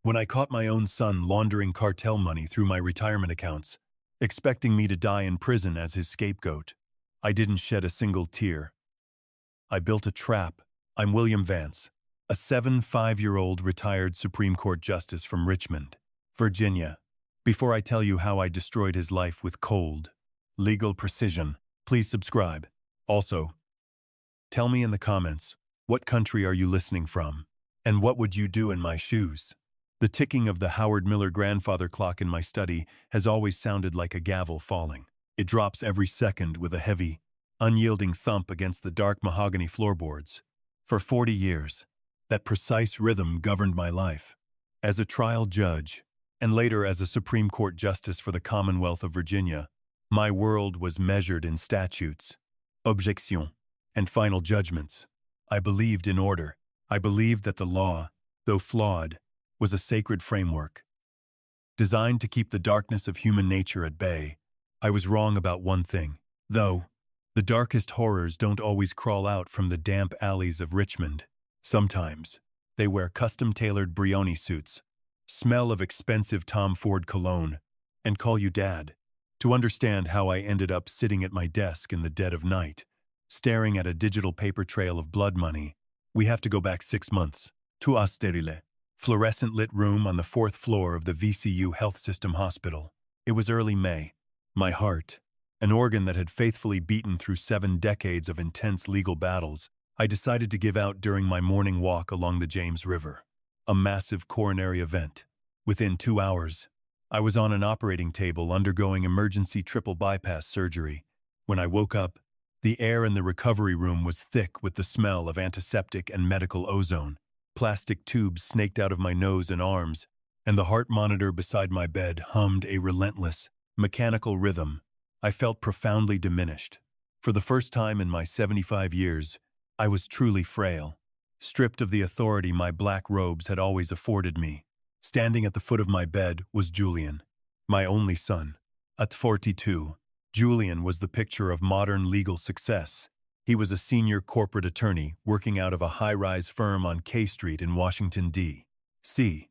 When I caught my own son laundering cartel money through my retirement accounts, expecting me to die in prison as his scapegoat, I didn't shed a single tear. I built a trap. I'm William Vance, a 75-year-old retired Supreme Court Justice from Richmond, Virginia. Before I tell you how I destroyed his life with cold, legal precision, please subscribe. Also, tell me in the comments, what country are you listening from? And what would you do in my shoes? The ticking of the Howard Miller grandfather clock in my study has always sounded like a gavel falling. It drops every second with a heavy, unyielding thump against the dark mahogany floorboards. For 40 years, that precise rhythm governed my life. As a trial judge, and later as a Supreme Court Justice for the Commonwealth of Virginia, my world was measured in statutes, objections, and final judgments. I believed in order. I believed that the law, though flawed, was a sacred framework. Designed to keep the darkness of human nature at bay, I was wrong about one thing. Though, the darkest horrors don't always crawl out from the damp alleys of Richmond. Sometimes, they wear custom-tailored Brioni suits, smell of expensive Tom Ford cologne, and call you Dad. To understand how I ended up sitting at my desk in the dead of night, staring at a digital paper trail of blood money, we have to go back 6 months, to a sterile, fluorescent-lit room on the 4th floor of the VCU Health System Hospital. It was early May. My heart, an organ that had faithfully beaten through 7 decades of intense legal battles, I decided to give out during my morning walk along the James River. A massive coronary event. Within 2 hours, I was on an operating table undergoing emergency triple bypass surgery. When I woke up, the air in the recovery room was thick with the smell of antiseptic and medical ozone. Plastic tubes snaked out of my nose and arms, and the heart monitor beside my bed hummed a relentless, mechanical rhythm. I felt profoundly diminished. For the first time in my 75 years, I was truly frail, stripped of the authority my black robes had always afforded me. Standing at the foot of my bed was Julian, my only son. At 42, Julian was the picture of modern legal success. He was a senior corporate attorney working out of a high-rise firm on K Street in Washington, D.C.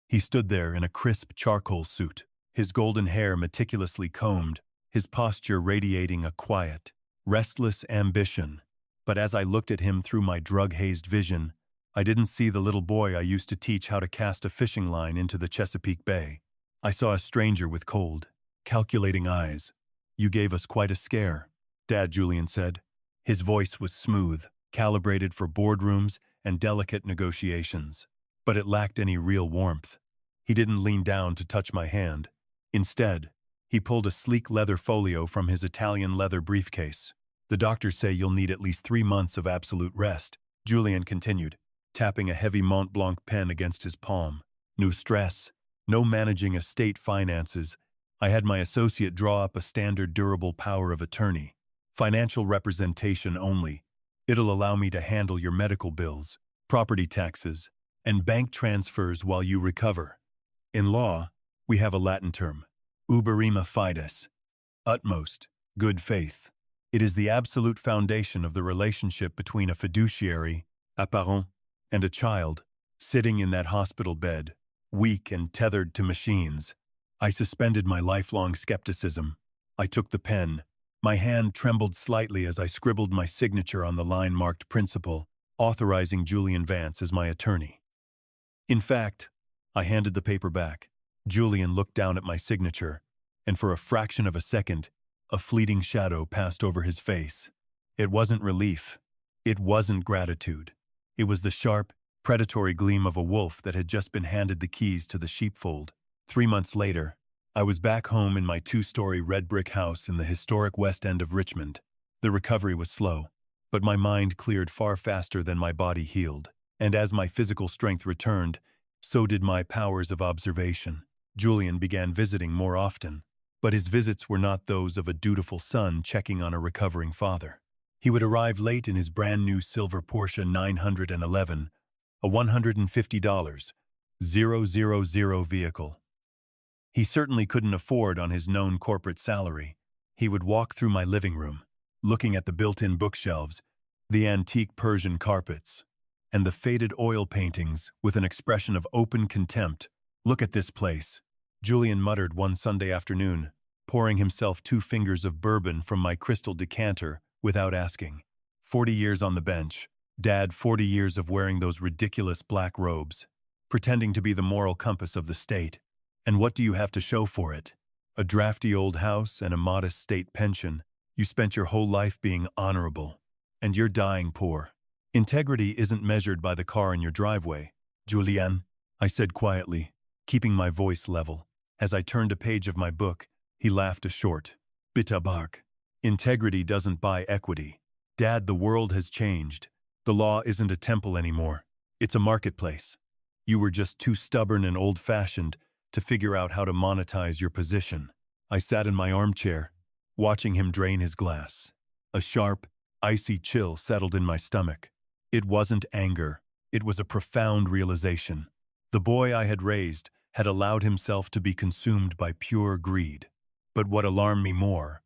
He stood there in a crisp charcoal suit, his golden hair meticulously combed, his posture radiating a quiet, restless ambition. But as I looked at him through my drug-hazed vision, I didn't see the little boy I used to teach how to cast a fishing line into the Chesapeake Bay. I saw a stranger with cold, calculating eyes. "You gave us quite a scare, Dad," Julian said. His voice was smooth, calibrated for boardrooms and delicate negotiations, but it lacked any real warmth. He didn't lean down to touch my hand. Instead, he pulled a sleek leather folio from his Italian leather briefcase. "The doctors say you'll need at least 3 months of absolute rest," Julian continued, tapping a heavy Mont Blanc pen against his palm. "No stress, no managing estate finances. I had my associate draw up a standard durable power of attorney. Financial representation only. It'll allow me to handle your medical bills, property taxes, and bank transfers while you recover. In law, we have a Latin term, uberrima fides, utmost, good faith. It is the absolute foundation of the relationship between a fiduciary, a parent, and a child, sitting in that hospital bed, weak and tethered to machines. I suspended my lifelong skepticism. I took the pen. My hand trembled slightly as I scribbled my signature on the line marked Principal, authorizing Julian Vance as my attorney. In fact, I handed the paper back. Julian looked down at my signature, and for a fraction of a second, a fleeting shadow passed over his face. It wasn't relief. It wasn't gratitude. It was the sharp, predatory gleam of a wolf that had just been handed the keys to the sheepfold. 3 months later, I was back home in my 2-story red brick house in the historic West End of Richmond. The recovery was slow, but my mind cleared far faster than my body healed. And as my physical strength returned, so did my powers of observation. Julian began visiting more often, but his visits were not those of a dutiful son checking on a recovering father. He would arrive late in his brand-new silver Porsche 911, a $150,000 vehicle. He certainly couldn't afford on his known corporate salary. He would walk through my living room, looking at the built-in bookshelves, the antique Persian carpets, and the faded oil paintings with an expression of open contempt. "Look at this place," Julian muttered one Sunday afternoon, pouring himself 2 fingers of bourbon from my crystal decanter without asking. 40 years on the bench. Dad, 40 years of wearing those ridiculous black robes, pretending to be the moral compass of the state. And what do you have to show for it? A drafty old house and a modest state pension. You spent your whole life being honorable, and you're dying poor. Integrity isn't measured by the car in your driveway, Julian, I said quietly, keeping my voice level. As I turned a page of my book, he laughed a short, bitter bark. Integrity doesn't buy equity. Dad, the world has changed. The law isn't a temple anymore. It's a marketplace. You were just too stubborn and old-fashioned to figure out how to monetize your position. I sat in my armchair, watching him drain his glass. A sharp, icy chill settled in my stomach. It wasn't anger. It was a profound realization. The boy I had raised had allowed himself to be consumed by pure greed. But what alarmed me more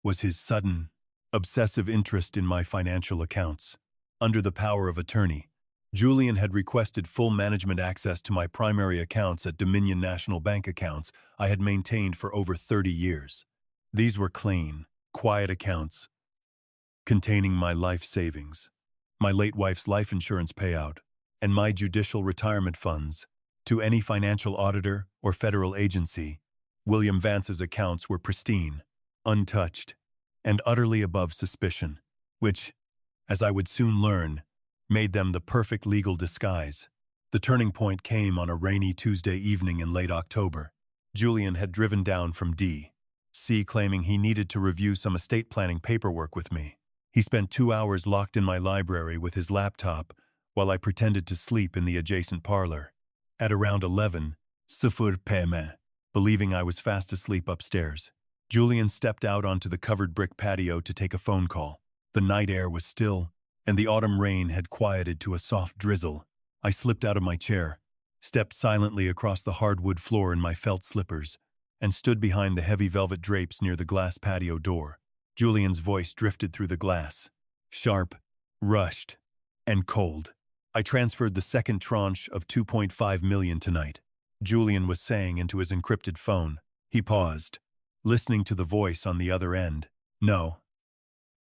was his sudden, obsessive interest in my financial accounts. Under the power of attorney, Julian had requested full management access to my primary accounts at Dominion National Bank accounts I had maintained for over 30 years. These were clean, quiet accounts containing my life savings, my late wife's life insurance payout, and my judicial retirement funds. To any financial auditor or federal agency, William Vance's accounts were pristine, untouched, and utterly above suspicion, which, as I would soon learn, made them the perfect legal disguise. The turning point came on a rainy Tuesday evening in late October. Julian had driven down from D.C. claiming he needed to review some estate planning paperwork with me. He spent 2 hours locked in my library with his laptop while I pretended to sleep in the adjacent parlor. At around 11, 4 p.m., believing I was fast asleep upstairs, Julian stepped out onto the covered brick patio to take a phone call. The night air was still, and the autumn rain had quieted to a soft drizzle. I slipped out of my chair, stepped silently across the hardwood floor in my felt slippers, and stood behind the heavy velvet drapes near the glass patio door. Julian's voice drifted through the glass, sharp, rushed, and cold. "I transferred the second tranche of $2.5 million tonight," Julian was saying into his encrypted phone. He paused, listening to the voice on the other end. "No.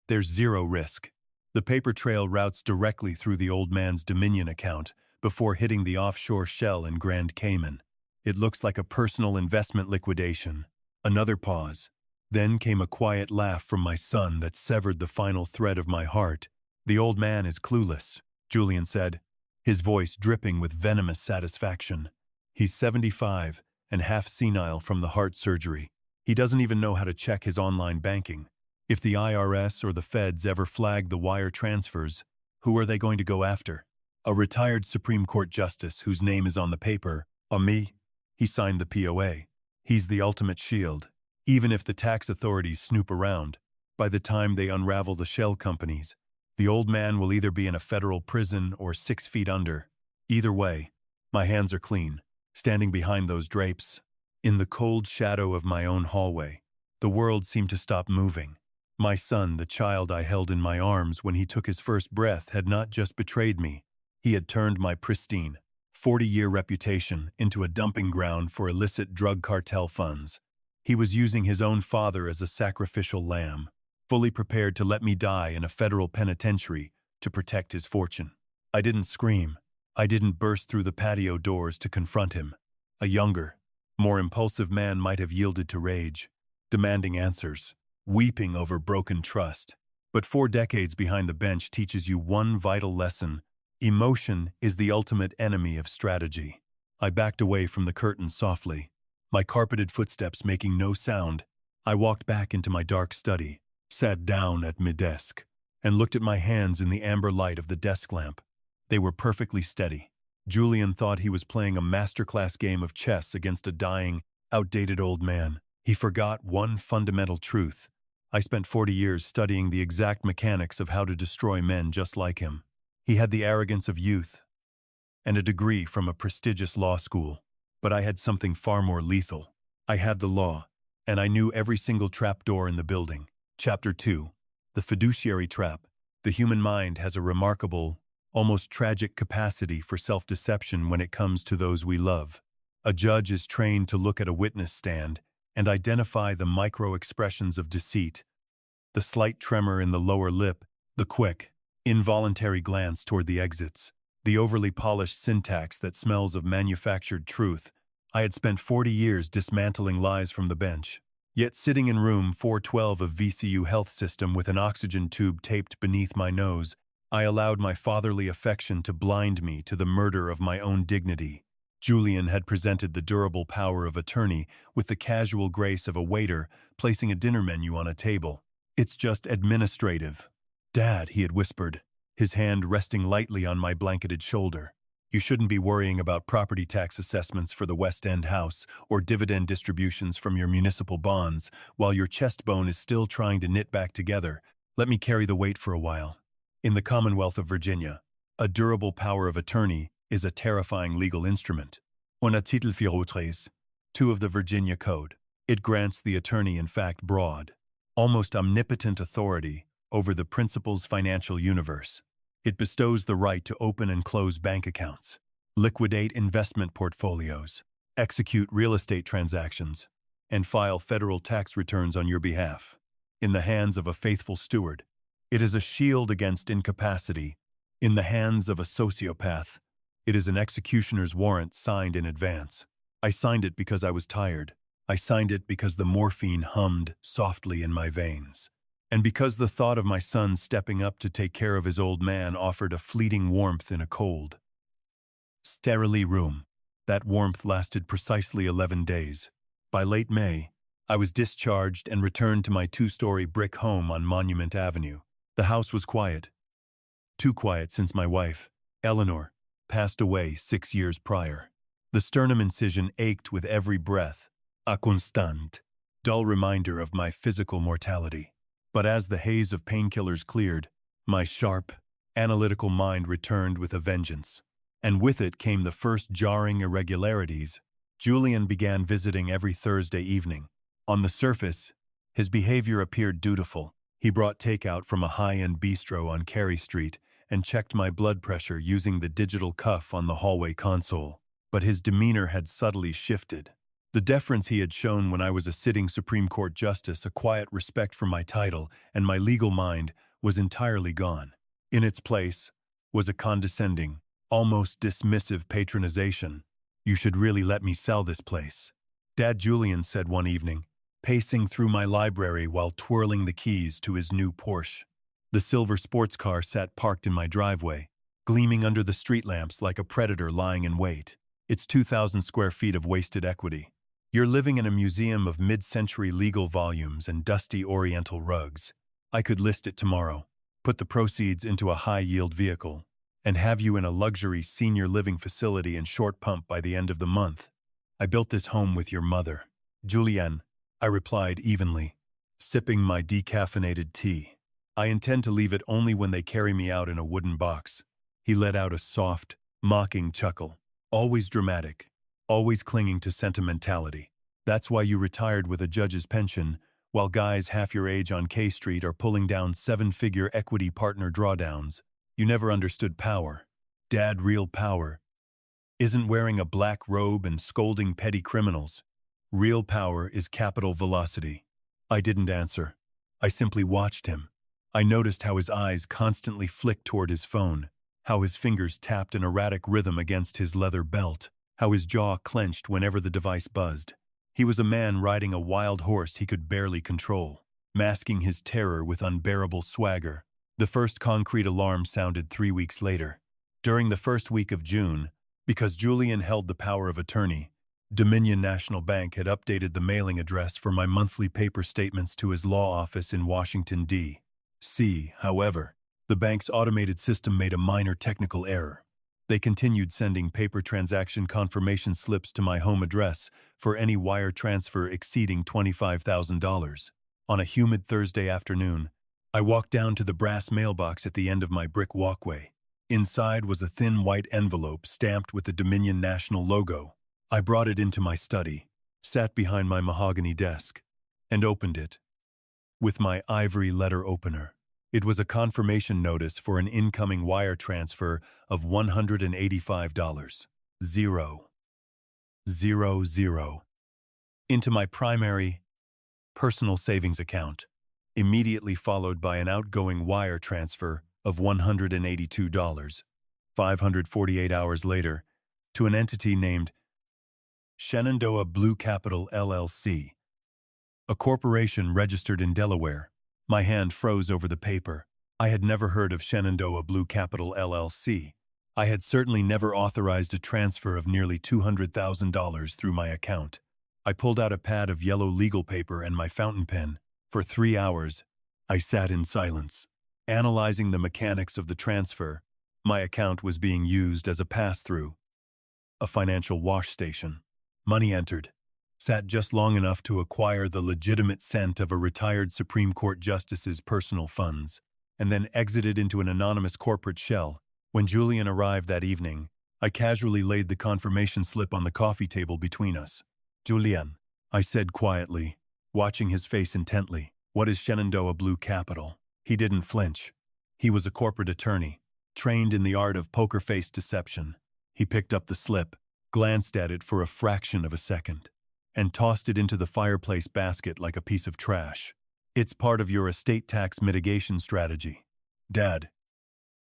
There's zero risk. The paper trail routes directly through the old man's Dominion account before hitting the offshore shell in Grand Cayman. It looks like a personal investment liquidation." Another pause. Then came a quiet laugh from my son that severed the final thread of my heart. "The old man is clueless," Julian said, his voice dripping with venomous satisfaction. "He's 75 and half senile from the heart surgery. He doesn't even know how to check his online banking. If the IRS or the feds ever flag the wire transfers, who are they going to go after? A retired Supreme Court justice whose name is on the paper, me. He signed the POA. He's the ultimate shield. Even if the tax authorities snoop around, by the time they unravel the shell companies, the old man will either be in a federal prison or 6 feet under. Either way, my hands are clean, standing behind those drapes. In the cold shadow of my own hallway, the world seemed to stop moving. My son, the child I held in my arms when he took his first breath, had not just betrayed me. He had turned my pristine, 40-year reputation into a dumping ground for illicit drug cartel funds. He was using his own father as a sacrificial lamb, fully prepared to let me die in a federal penitentiary to protect his fortune. I didn't scream. I didn't burst through the patio doors to confront him. A younger, more impulsive man might have yielded to rage, demanding answers, weeping over broken trust. But 4 decades behind the bench teaches you one vital lesson: emotion is the ultimate enemy of strategy. I backed away from the curtain softly, my carpeted footsteps making no sound. I walked back into my dark study, sat down at my desk, and looked at my hands in the amber light of the desk lamp. They were perfectly steady. Julian thought he was playing a masterclass game of chess against a dying, outdated old man. He forgot one fundamental truth. I spent 40 years studying the exact mechanics of how to destroy men just like him. He had the arrogance of youth and a degree from a prestigious law school. But I had something far more lethal. I had the law, and I knew every single trapdoor in the building. Chapter 2. The Fiduciary Trap. The human mind has a remarkable, almost tragic capacity for self-deception when it comes to those we love. A judge is trained to look at a witness stand and identify the micro-expressions of deceit, the slight tremor in the lower lip, the quick, involuntary glance toward the exits, the overly polished syntax that smells of manufactured truth. I had spent 40 years dismantling lies from the bench. Yet sitting in room 412 of VCU Health System with an oxygen tube taped beneath my nose, I allowed my fatherly affection to blind me to the murder of my own dignity. Julian had presented the durable power of attorney with the casual grace of a waiter placing a dinner menu on a table. "It's just administrative." "Dad," he had whispered, his hand resting lightly on my blanketed shoulder. "You shouldn't be worrying about property tax assessments for the West End house or dividend distributions from your municipal bonds while your chest bone is still trying to knit back together. Let me carry the weight for a while." In the Commonwealth of Virginia, a durable power of attorney is a terrifying legal instrument. On a title firotres, 2 of the Virginia Code. It grants the attorney, in fact, broad, almost omnipotent authority over the principal's financial universe. It bestows the right to open and close bank accounts, liquidate investment portfolios, execute real estate transactions, and file federal tax returns on your behalf. In the hands of a faithful steward, it is a shield against incapacity. In the hands of a sociopath, it is an executioner's warrant signed in advance. I signed it because I was tired. I signed it because the morphine hummed softly in my veins. And because the thought of my son stepping up to take care of his old man offered a fleeting warmth in a cold, sterile room. That warmth lasted precisely 11 days. By late May, I was discharged and returned to my 2-story brick home on Monument Avenue. The house was quiet. Too quiet since my wife, Eleanor, passed away 6 years prior. The sternum incision ached with every breath, a constant, dull reminder of my physical mortality. But as the haze of painkillers cleared, my sharp, analytical mind returned with a vengeance. And with it came the first jarring irregularities. Julian began visiting every Thursday evening. On the surface, his behavior appeared dutiful. He brought takeout from a high-end bistro on Carey Street and checked my blood pressure using the digital cuff on the hallway console. But his demeanor had subtly shifted. The deference he had shown when I was a sitting Supreme Court justice, a quiet respect for my title and my legal mind, was entirely gone. In its place was a condescending, almost dismissive patronization. "You should really let me sell this place," Dad Julian said one evening, pacing through my library while twirling the keys to his new Porsche. The silver sports car sat parked in my driveway, gleaming under the street lamps like a predator lying in wait. Its 2,000 square feet of wasted equity. "You're living in a museum of mid-century legal volumes and dusty oriental rugs. I could list it tomorrow, put the proceeds into a high-yield vehicle, and have you in a luxury senior living facility in short pump by the end of the month. I built this home with your mother." "Julian," I replied evenly, sipping my decaffeinated tea. "I intend to leave it only when they carry me out in a wooden box." He let out a soft, mocking chuckle. "Always dramatic. Always clinging to sentimentality. That's why you retired with a judge's pension, while guys half your age on K Street are pulling down 7-figure equity partner drawdowns. You never understood power. Dad, real power isn't wearing a black robe and scolding petty criminals. Real power is capital velocity." I didn't answer. I simply watched him. I noticed how his eyes constantly flicked toward his phone, how his fingers tapped an erratic rhythm against his leather belt, how his jaw clenched whenever the device buzzed. He was a man riding a wild horse he could barely control, masking his terror with unbearable swagger. The first concrete alarm sounded 3 weeks later. During the first week of June, because Julian held the power of attorney, Dominion National Bank had updated the mailing address for my monthly paper statements to his law office in Washington, D.C. However, the bank's automated system made a minor technical error. They continued sending paper transaction confirmation slips to my home address for any wire transfer exceeding $25,000. On a humid Thursday afternoon, I walked down to the brass mailbox at the end of my brick walkway. Inside was a thin white envelope stamped with the Dominion National logo. I brought it into my study, sat behind my mahogany desk, and opened it with my ivory letter opener. It was a confirmation notice for an incoming wire transfer of $185. 000 into my primary personal savings account, immediately followed by an outgoing wire transfer of $182, 548 hours later, to an entity named Shenandoah Blue Capital LLC, a corporation registered in Delaware. My hand froze over the paper. I had never heard of Shenandoah Blue Capital LLC. I had certainly never authorized a transfer of nearly $200,000 through my account. I pulled out a pad of yellow legal paper and my fountain pen. For 3 hours, I sat in silence, analyzing the mechanics of the transfer. My account was being used as a pass-through, a financial wash station. Money entered, sat just long enough to acquire the legitimate scent of a retired Supreme Court justice's personal funds, and then exited into an anonymous corporate shell. When Julian arrived that evening, I casually laid the confirmation slip on the coffee table between us. "Julian," I said quietly, watching his face intently, "what is Shenandoah Blue Capital?" He didn't flinch. He was a corporate attorney, trained in the art of poker-face deception. He picked up the slip, glanced at it for a fraction of a second, and tossed it into the fireplace basket like a piece of trash. "It's part of your estate tax mitigation strategy, Dad,"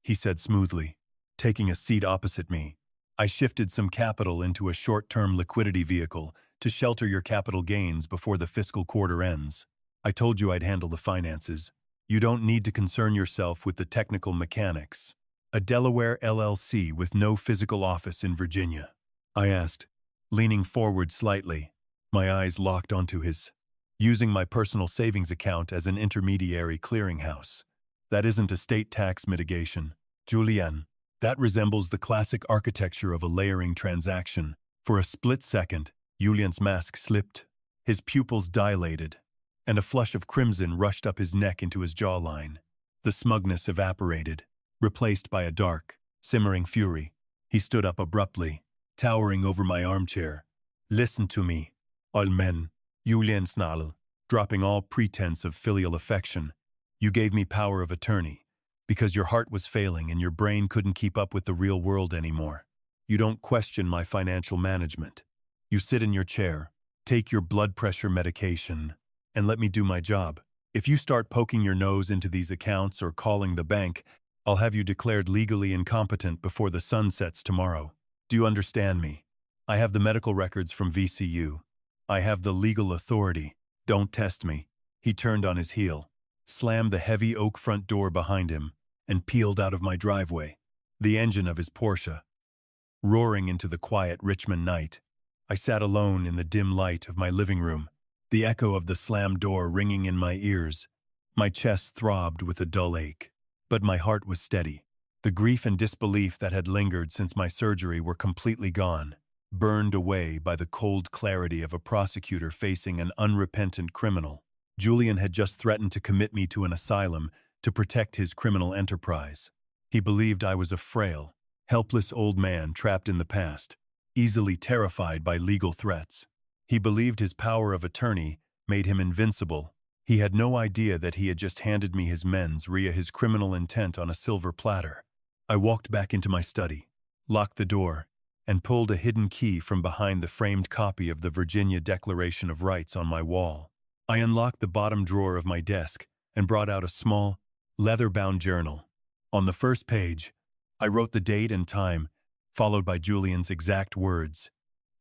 he said smoothly, taking a seat opposite me. "I shifted some capital into a short-term liquidity vehicle to shelter your capital gains before the fiscal quarter ends. I told you I'd handle the finances. You don't need to concern yourself with the technical mechanics." "A Delaware LLC with no physical office in Virginia?" I asked, leaning forward slightly, my eyes locked onto his. "Using my personal savings account as an intermediary clearinghouse. That isn't estate tax mitigation, Julian. That resembles the classic architecture of a layering transaction." For a split second, Julian's mask slipped, his pupils dilated, and a flush of crimson rushed up his neck into his jawline. The smugness evaporated, replaced by a dark, simmering fury. He stood up abruptly, towering over my armchair. "Listen to me, all men," Julian snarled, dropping all pretense of filial affection. "You gave me power of attorney because your heart was failing and your brain couldn't keep up with the real world anymore. You don't question my financial management. You sit in your chair, take your blood pressure medication, and let me do my job. If you start poking your nose into these accounts or calling the bank, I'll have you declared legally incompetent before the sun sets tomorrow. Do you understand me? I have the medical records from VCU. I have the legal authority. Don't test me." He turned on his heel, slammed the heavy oak front door behind him, and peeled out of my driveway, the engine of his Porsche roaring into the quiet Richmond night. I sat alone in the dim light of my living room, the echo of the slammed door ringing in my ears. My chest throbbed with a dull ache, but my heart was steady. The grief and disbelief that had lingered since my surgery were completely gone, burned away by the cold clarity of a prosecutor facing an unrepentant criminal. Julian had just threatened to commit me to an asylum to protect his criminal enterprise. He believed I was a frail, helpless old man trapped in the past, easily terrified by legal threats. He believed his power of attorney made him invincible. He had no idea that he had just handed me his mens rea his criminal intent on a silver platter. I walked back into my study, locked the door, and pulled a hidden key from behind the framed copy of the Virginia Declaration of Rights on my wall. I unlocked the bottom drawer of my desk and brought out a small, leather-bound journal. On the first page, I wrote the date and time, followed by Julian's exact words.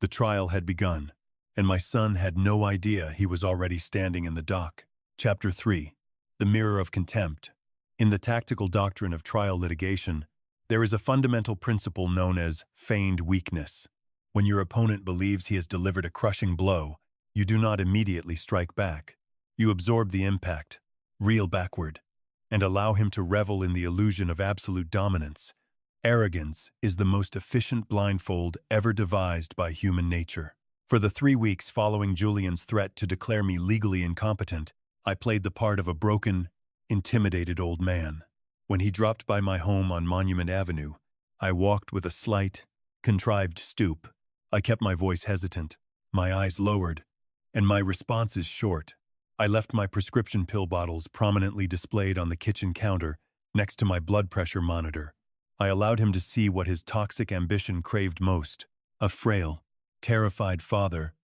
The trial had begun, and my son had no idea he was already standing in the dock. Chapter 3. The Mirror of Contempt. In the tactical doctrine of trial litigation, there is a fundamental principle known as feigned weakness. When your opponent believes he has delivered a crushing blow, you do not immediately strike back. You absorb the impact, reel backward, and allow him to revel in the illusion of absolute dominance. Arrogance is the most efficient blindfold ever devised by human nature. For the 3 weeks following Julian's threat to declare me legally incompetent, I played the part of a broken, intimidated old man. When he dropped by my home on Monument Avenue, I walked with a slight, contrived stoop. I kept my voice hesitant, my eyes lowered, and my responses short. I left my prescription pill bottles prominently displayed on the kitchen counter next to my blood pressure monitor. I allowed him to see what his toxic ambition craved most, a frail, terrified father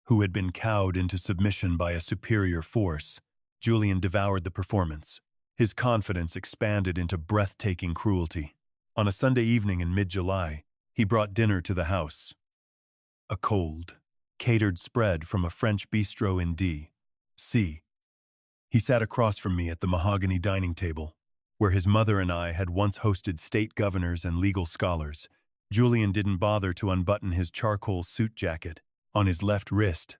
who had been cowed into submission by a superior force. Julian devoured the performance. His confidence expanded into breathtaking cruelty. On a Sunday evening in mid-July, he brought dinner to the house. A cold, catered spread from a French bistro in D.C. He sat across from me at the mahogany dining table, where his mother and I had once hosted state governors and legal scholars. Julian didn't bother to unbutton his charcoal suit jacket. On his left wrist,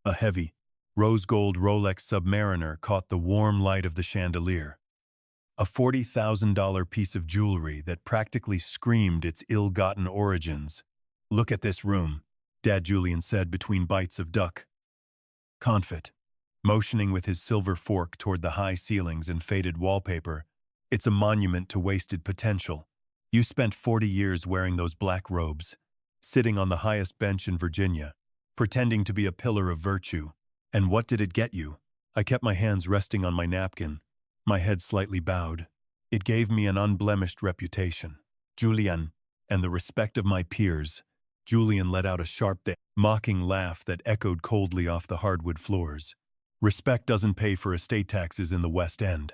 a heavy, rose-gold Rolex Submariner caught the warm light of the chandelier. A $40,000 piece of jewelry that practically screamed its ill-gotten origins. "Look at this room," Dad Julian said between bites of duck confit, motioning with his silver fork toward the high ceilings and faded wallpaper. "It's a monument to wasted potential. You spent 40 years wearing those black robes, sitting on the highest bench in Virginia, pretending to be a pillar of virtue. And what did it get you?" I kept my hands resting on my napkin, my head slightly bowed. "It gave me an unblemished reputation, Julian, and the respect of my peers." Julian let out a sharp, mocking laugh that echoed coldly off the hardwood floors. "Respect doesn't pay for estate taxes in the West End.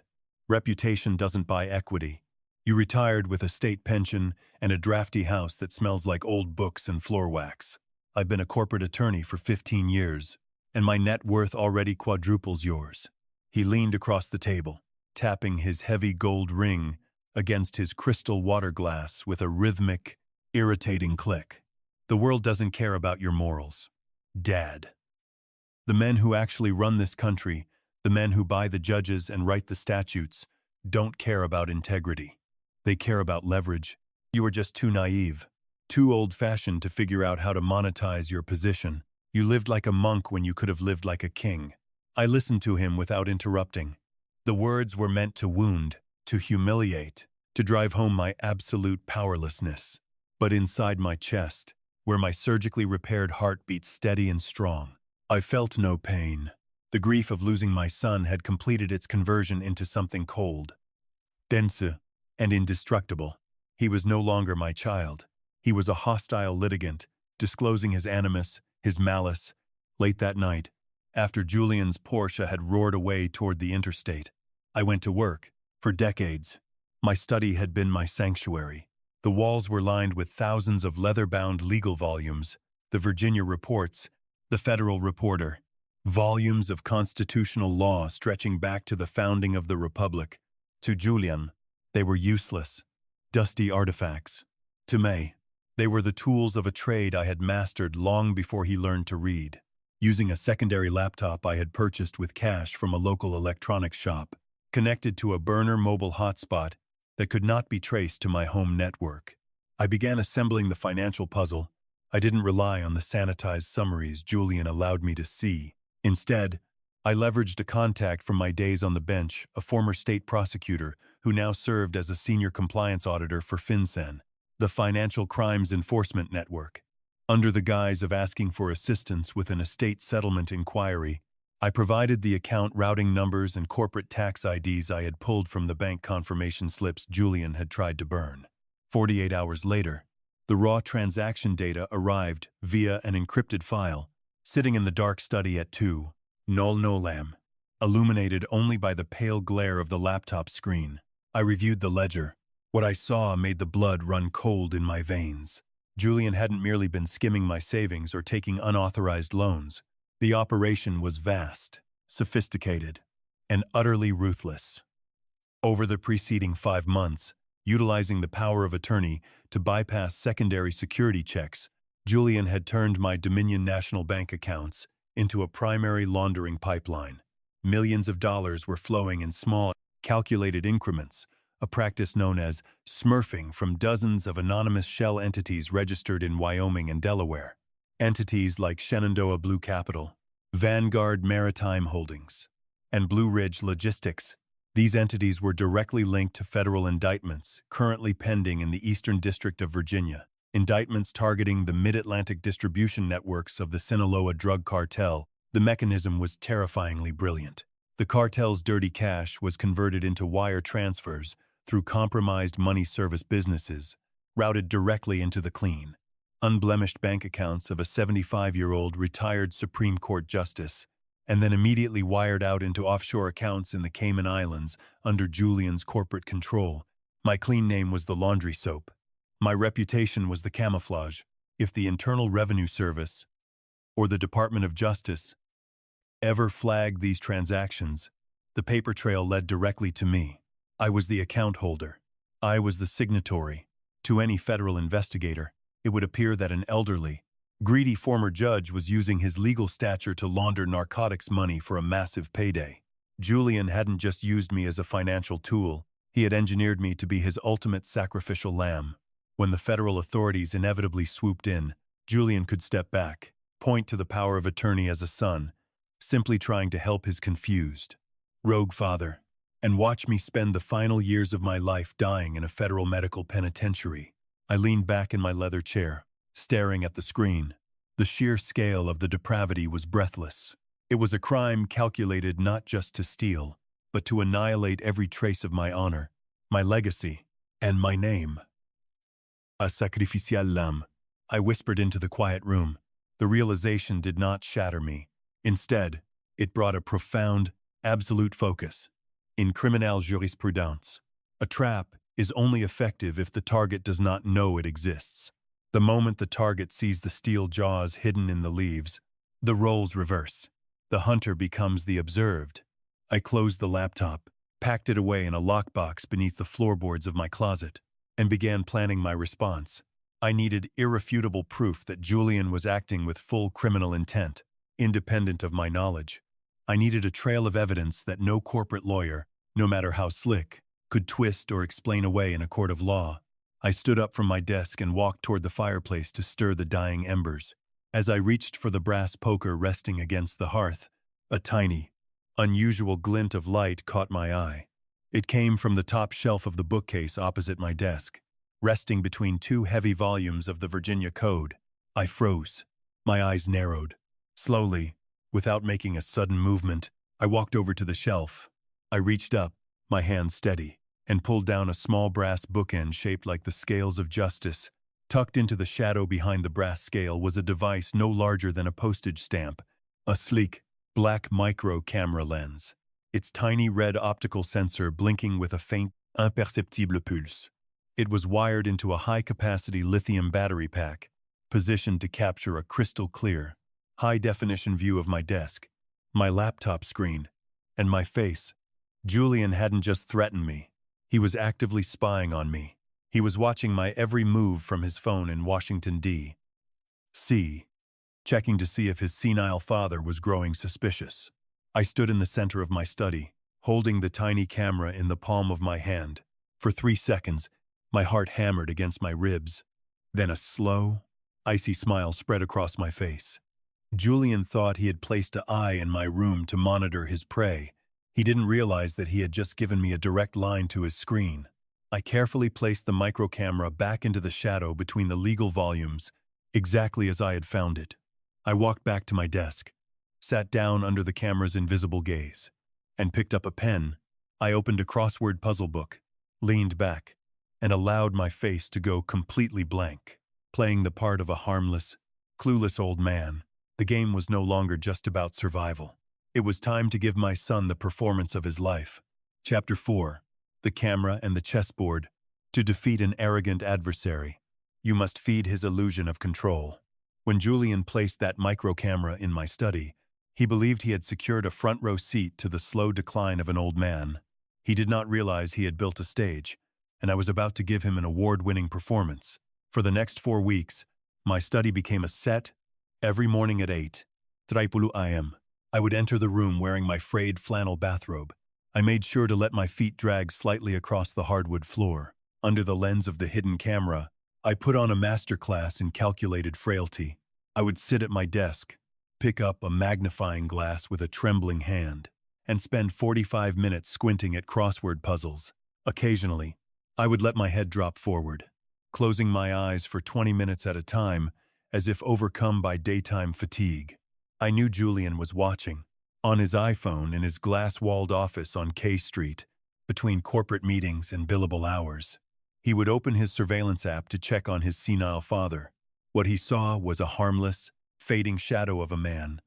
Reputation doesn't buy equity. You retired with a state pension and a drafty house that smells like old books and floor wax. I've been a corporate attorney for 15 years, and my net worth already quadruples yours." He leaned across the table, tapping his heavy gold ring against his crystal water glass with a rhythmic, irritating click. "The world doesn't care about your morals, Dad. The men who actually run this country, the men who buy the judges and write the statutes, don't care about integrity. They care about leverage. You are just too naive, too old-fashioned to figure out how to monetize your position. You lived like a monk when you could have lived like a king." I listened to him without interrupting. The words were meant to wound, to humiliate, to drive home my absolute powerlessness. But inside my chest, where my surgically repaired heart beat steady and strong, I felt no pain. The grief of losing my son had completed its conversion into something cold, dense, and indestructible. He was no longer my child. He was a hostile litigant, disclosing his animus, his malice. Late that night, after Julian's Porsche had roared away toward the interstate, I went to work. For decades, my study had been my sanctuary. The walls were lined with thousands of leather-bound legal volumes, the Virginia Reports, the Federal Reporter, volumes of constitutional law stretching back to the founding of the Republic. To Julian, they were useless, dusty artifacts. To me, they were the tools of a trade I had mastered long before he learned to read. Using a secondary laptop I had purchased with cash from a local electronics shop, connected to a burner mobile hotspot that could not be traced to my home network, I began assembling the financial puzzle. I didn't rely on the sanitized summaries Julian allowed me to see. Instead, I leveraged a contact from my days on the bench, a former state prosecutor who now served as a senior compliance auditor for FinCEN, the Financial Crimes Enforcement Network. Under the guise of asking for assistance with an estate settlement inquiry, I provided the account routing numbers and corporate tax IDs I had pulled from the bank confirmation slips Julian had tried to burn. 48 hours later, the raw transaction data arrived via an encrypted file, sitting in the dark study at 2 Nolam, illuminated only by the pale glare of the laptop screen. I reviewed the ledger. What I saw made the blood run cold in my veins. Julian hadn't merely been skimming my savings or taking unauthorized loans. The operation was vast, sophisticated, and utterly ruthless. Over the preceding 5 months, utilizing the power of attorney to bypass secondary security checks, Julian had turned my Dominion National Bank accounts into a primary laundering pipeline. Millions of dollars were flowing in small, calculated increments, a practice known as smurfing from dozens of anonymous shell entities registered in Wyoming and Delaware. Entities like Shenandoah Blue Capital, Vanguard Maritime Holdings, and Blue Ridge Logistics. These entities were directly linked to federal indictments currently pending in the Eastern District of Virginia, indictments targeting the mid-Atlantic distribution networks of the Sinaloa drug cartel The mechanism was terrifyingly brilliant. The cartel's dirty cash was converted into wire transfers through compromised money service businesses, routed directly into the clean, unblemished bank accounts of a 75-year-old retired Supreme Court justice, and then immediately wired out into offshore accounts in the Cayman Islands under Julian's corporate control. My clean name was the laundry soap. My reputation was the camouflage. If the Internal Revenue Service or the Department of Justice ever flagged these transactions, the paper trail led directly to me. I was the account holder. I was the signatory. To any federal investigator, it would appear that an elderly, greedy former judge was using his legal stature to launder narcotics money for a massive payday. Julian hadn't just used me as a financial tool, he had engineered me to be his ultimate sacrificial lamb. When the federal authorities inevitably swooped in, Julian could step back, point to the power of attorney as a son, simply trying to help his confused, rogue father, and watch me spend the final years of my life dying in a federal medical penitentiary. I leaned back in my leather chair, staring at the screen. The sheer scale of the depravity was breathless. It was a crime calculated not just to steal, but to annihilate every trace of my honor, my legacy, and my name. A sacrificial lamb, I whispered into the quiet room. The realization did not shatter me. Instead, it brought a profound, absolute focus. In criminal jurisprudence, a trap is only effective if the target does not know it exists. The moment the target sees the steel jaws hidden in the leaves, the roles reverse. The hunter becomes the observed. I closed the laptop, packed it away in a lockbox beneath the floorboards of my closet, and began planning my response. I needed irrefutable proof that Julian was acting with full criminal intent, independent of my knowledge. I needed a trail of evidence that no corporate lawyer, no matter how slick, could twist or explain away in a court of law. I stood up from my desk and walked toward the fireplace to stir the dying embers. As I reached for the brass poker resting against the hearth, a tiny, unusual glint of light caught my eye. It came from the top shelf of the bookcase opposite my desk, resting between two heavy volumes of the Virginia Code. I froze. My eyes narrowed. Slowly, without making a sudden movement, I walked over to the shelf. I reached up, my hand steady, and pulled down a small brass bookend shaped like the scales of justice. Tucked into the shadow behind the brass scale was a device no larger than a postage stamp, a sleek, black micro-camera lens, its tiny red optical sensor blinking with a faint, imperceptible pulse. It was wired into a high-capacity lithium battery pack, positioned to capture a crystal-clear, high-definition view of my desk, my laptop screen, and my face. Julian hadn't just threatened me. He was actively spying on me. He was watching my every move from his phone in Washington, D.C., checking to see if his senile father was growing suspicious. I stood in the center of my study, holding the tiny camera in the palm of my hand. For 3 seconds, my heart hammered against my ribs. Then a slow, icy smile spread across my face. Julian thought he had placed an eye in my room to monitor his prey. He didn't realize that he had just given me a direct line to his screen. I carefully placed the microcamera back into the shadow between the legal volumes, exactly as I had found it. I walked back to my desk, sat down under the camera's invisible gaze, and picked up a pen. I opened a crossword puzzle book, leaned back, and allowed my face to go completely blank. Playing the part of a harmless, clueless old man, the game was no longer just about survival. It was time to give my son the performance of his life. Chapter 4. The Camera and the Chessboard. To defeat an arrogant adversary, you must feed his illusion of control. When Julian placed that micro-camera in my study, he believed he had secured a front-row seat to the slow decline of an old man. He did not realize he had built a stage, and I was about to give him an award-winning performance. For the next 4 weeks, my study became a set. Every morning at 8:30 a.m., I would enter the room wearing my frayed flannel bathrobe. I made sure to let my feet drag slightly across the hardwood floor. Under the lens of the hidden camera, I put on a masterclass in calculated frailty. I would sit at my desk, pick up a magnifying glass with a trembling hand, and spend 45 minutes squinting at crossword puzzles. Occasionally, I would let my head drop forward, closing my eyes for 20 minutes at a time, as if overcome by daytime fatigue. I knew Julian was watching. On his iPhone in his glass-walled office on K Street, between corporate meetings and billable hours. He would open his surveillance app to check on his senile father. What he saw was a harmless, fading shadow of a man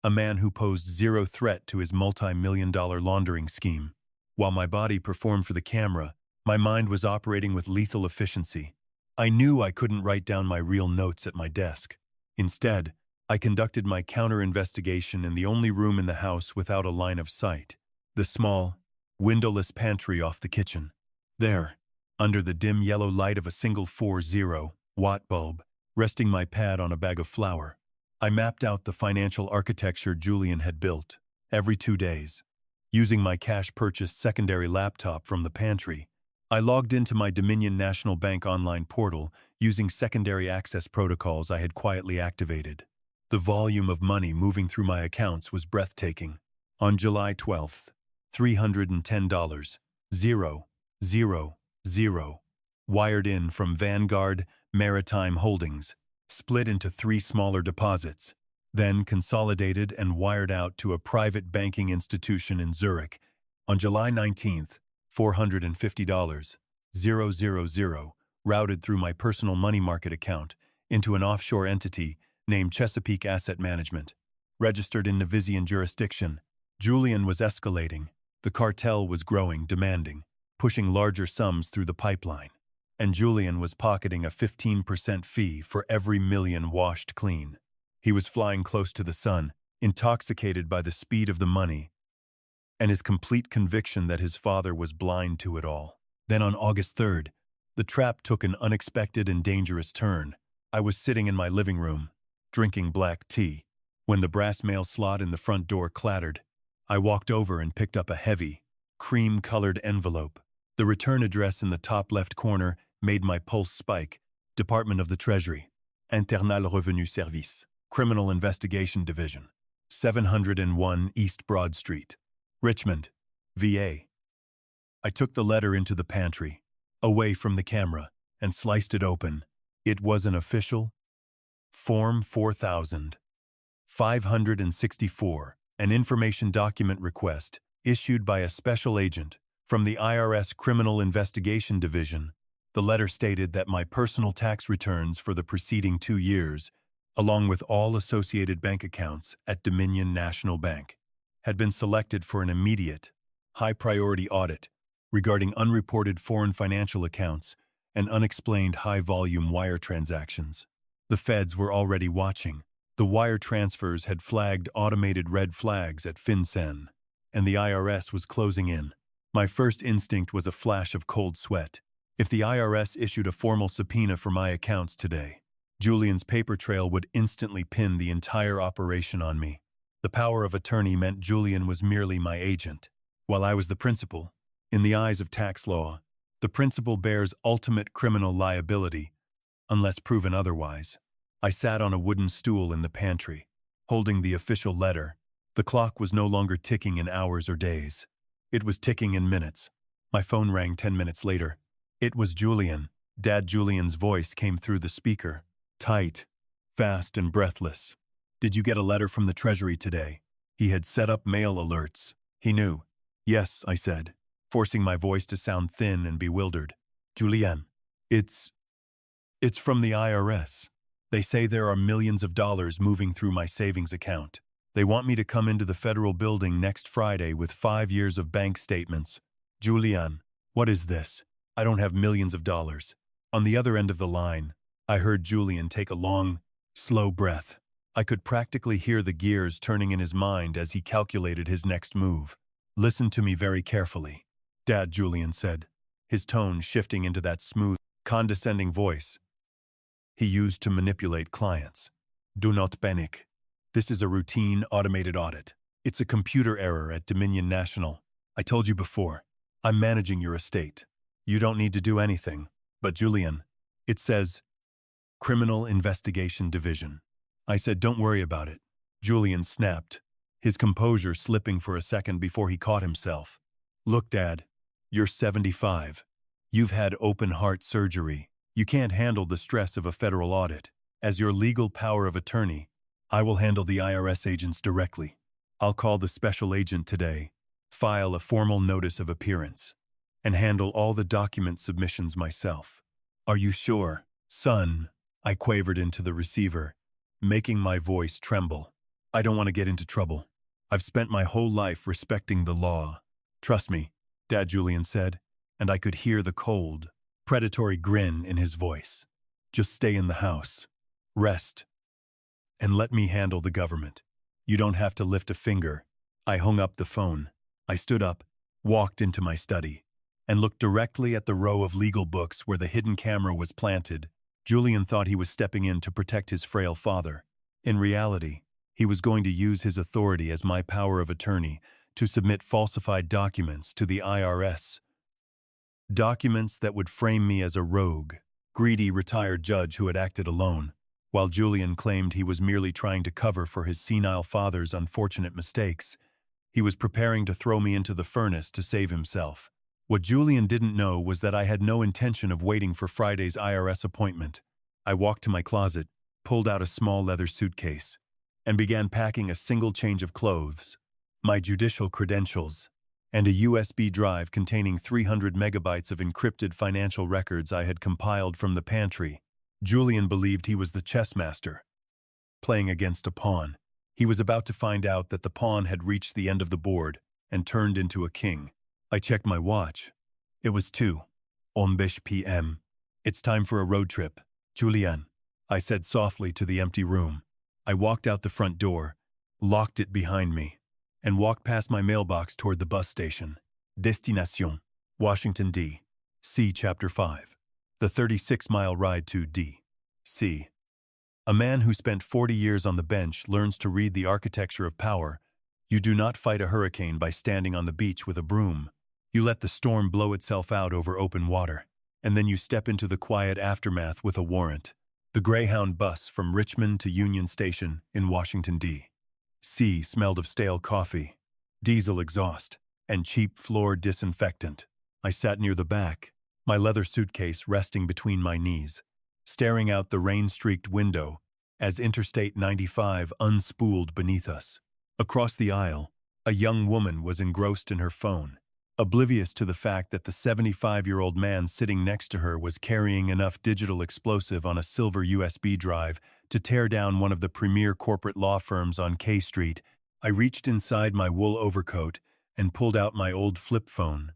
who posed zero threat to his multi-million-dollar laundering scheme. While my body performed for the camera, my mind was operating with lethal efficiency. I knew I couldn't write down my real notes at my desk. Instead, I conducted my counter-investigation in the only room in the house without a line of sight, the small, windowless pantry off the kitchen. There, under the dim yellow light of a single 40-watt bulb, resting my pad on a bag of flour, I mapped out the financial architecture Julian had built. Every 2 days, using my cash-purchased secondary laptop from the pantry, I logged into my Dominion National Bank online portal using secondary access protocols I had quietly activated. The volume of money moving through my accounts was breathtaking. On July 12th, $310, 000, wired in from Vanguard Maritime Holdings, split into 3 smaller deposits, then consolidated and wired out to a private banking institution in Zurich. On July 19th, $450, 000, routed through my personal money market account into an offshore entity named Chesapeake Asset Management. Registered in Nevisian jurisdiction, Julian was escalating. The cartel was growing, demanding, pushing larger sums through the pipeline. And Julian was pocketing a 15% fee for every million washed clean. He was flying close to the sun, intoxicated by the speed of the money and his complete conviction that his father was blind to it all. Then on August 3rd, the trap took an unexpected and dangerous turn. I was sitting in my living room, drinking black tea, when the brass mail slot in the front door clattered. I walked over and picked up a heavy, cream-colored envelope. The return address in the top left corner made my pulse spike. Department of the Treasury, Internal Revenu Service, Criminal Investigation Division, 701 East Broad Street, Richmond, VA. I took the letter into the pantry, away from the camera, and sliced it open. It was an official Form 4564, an information document request issued by a special agent from the IRS Criminal Investigation Division. The letter stated that my personal tax returns for the preceding 2 years, along with all associated bank accounts at Dominion National Bank, had been selected for an immediate, high-priority audit regarding unreported foreign financial accounts and unexplained high-volume wire transactions. The feds were already watching. The wire transfers had flagged automated red flags at FinCEN, and the IRS was closing in. My first instinct was a flash of cold sweat. If the IRS issued a formal subpoena for my accounts today, Julian's paper trail would instantly pin the entire operation on me. The power of attorney meant Julian was merely my agent, while I was the principal. In the eyes of tax law, the principal bears ultimate criminal liability, unless proven otherwise. I sat on a wooden stool in the pantry, holding the official letter. The clock was no longer ticking in hours or days. It was ticking in minutes. My phone rang 10 minutes later. It was Julian. Dad Julian's voice came through the speaker, tight, fast, and breathless. "Did you get a letter from the Treasury today?" He had set up mail alerts. He knew. "Yes," I said, forcing my voice to sound thin and bewildered. "Julian, it's from the IRS. They say there are millions of dollars moving through my savings account. They want me to come into the federal building next Friday with 5 years of bank statements." "Julian, what is this? I don't have millions of dollars." On the other end of the line, I heard Julian take a long, slow breath. I could practically hear the gears turning in his mind as he calculated his next move. "Listen to me very carefully," Dad Julian said, his tone shifting into that smooth, condescending voice he used to manipulate clients. "Do not panic. This is a routine, automated audit. It's a computer error at Dominion National. I told you before, I'm managing your estate. You don't need to do anything. But Julian, it says Criminal Investigation Division." I said, "Don't worry about it." Julian snapped, his composure slipping for a second before he caught himself. "Look, Dad, you're 75. You've had open-heart surgery. You can't handle the stress of a federal audit. As your legal power of attorney, I will handle the IRS agents directly. I'll call the special agent today, file a formal notice of appearance, and handle all the document submissions myself. Are you sure, son? I quavered into the receiver, making my voice tremble. I don't want to get into trouble. I've spent my whole life respecting the law. Trust me, Dad Julian said, and I could hear the cold, predatory grin in his voice. Just stay in the house, rest, and let me handle the government. You don't have to lift a finger. I hung up the phone. I stood up, walked into my study, and looked directly at the row of legal books where the hidden camera was planted. Julian thought he was stepping in to protect his frail father. In reality, he was going to use his authority as my power of attorney to submit falsified documents to the IRS. Documents that would frame me as a rogue, greedy retired judge who had acted alone, while Julian claimed he was merely trying to cover for his senile father's unfortunate mistakes. He was preparing to throw me into the furnace to save himself. What Julian didn't know was that I had no intention of waiting for Friday's IRS appointment. I walked to my closet, pulled out a small leather suitcase, and began packing a single change of clothes, my judicial credentials, and a USB drive containing 300 megabytes of encrypted financial records I had compiled from the pantry. Julian believed he was the chess master, playing against a pawn. He was about to find out that the pawn had reached the end of the board and turned into a king. I checked my watch. It was 2:00 p.m. It's time for a road trip, Julian, I said softly to the empty room. I walked out the front door, locked it behind me, and walked past my mailbox toward the bus station. Destination, Washington, D.C. Chapter 5. The 36-mile ride to D.C. A man who spent 40 years on the bench learns to read the architecture of power. You do not fight a hurricane by standing on the beach with a broom. You let the storm blow itself out over open water, and then you step into the quiet aftermath with a warrant. The Greyhound bus from Richmond to Union Station in Washington, D.C. smelled of stale coffee, diesel exhaust, and cheap floor disinfectant. I sat near the back, my leather suitcase resting between my knees, staring out the rain-streaked window as Interstate 95 unspooled beneath us. Across the aisle, a young woman was engrossed in her phone, oblivious to the fact that the 75-year-old man sitting next to her was carrying enough digital explosive on a silver USB drive to tear down one of the premier corporate law firms on K Street. I reached inside my wool overcoat and pulled out my old flip phone,